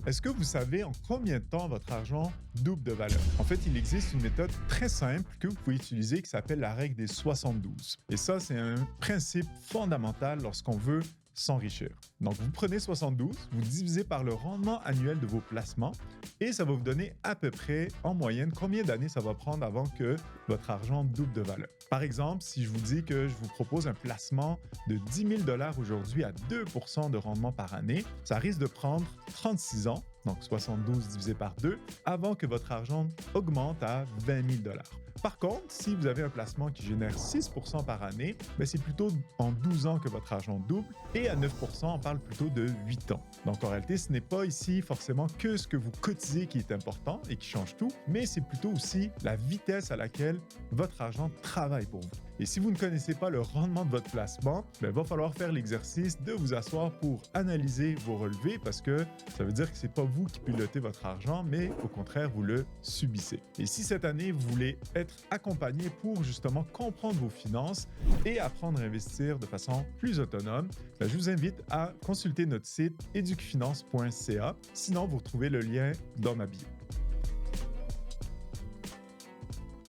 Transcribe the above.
Est-ce que vous savez en combien de temps votre argent double de valeur? En fait, il existe une méthode très simple que vous pouvez utiliser qui s'appelle la règle des 72. Et ça, c'est un principe fondamental lorsqu'on veut s'enrichir. Donc, vous prenez 72, vous divisez par le rendement annuel de vos placements et ça va vous donner à peu près, en moyenne, combien d'années ça va prendre avant que votre argent double de valeur. Par exemple, si je vous dis que je vous propose un placement de 10 000 aujourd'hui à 2 de rendement par année, ça risque de prendre 36 ans, donc 72 divisé par 2, avant que votre argent augmente à 20 000 Par contre, si vous avez un placement qui génère 6 par année, c'est plutôt en 12 ans que votre argent double et à 9 on parle plutôt de 8 ans. Donc en réalité, ce n'est pas ici forcément que ce que vous cotisez qui est important et qui change tout, mais c'est plutôt aussi la vitesse à laquelle votre argent travaille pour vous. Et si vous ne connaissez pas le rendement de votre placement, il va falloir faire l'exercice de vous asseoir pour analyser vos relevés parce que ça veut dire que ce n'est pas vous qui pilotez votre argent, mais au contraire, vous le subissez. Et si cette année, vous voulez être accompagné pour justement comprendre vos finances et apprendre à investir de façon plus autonome, je vous invite à consulter notre site educfinance.ca. Sinon, vous retrouvez le lien dans ma bio.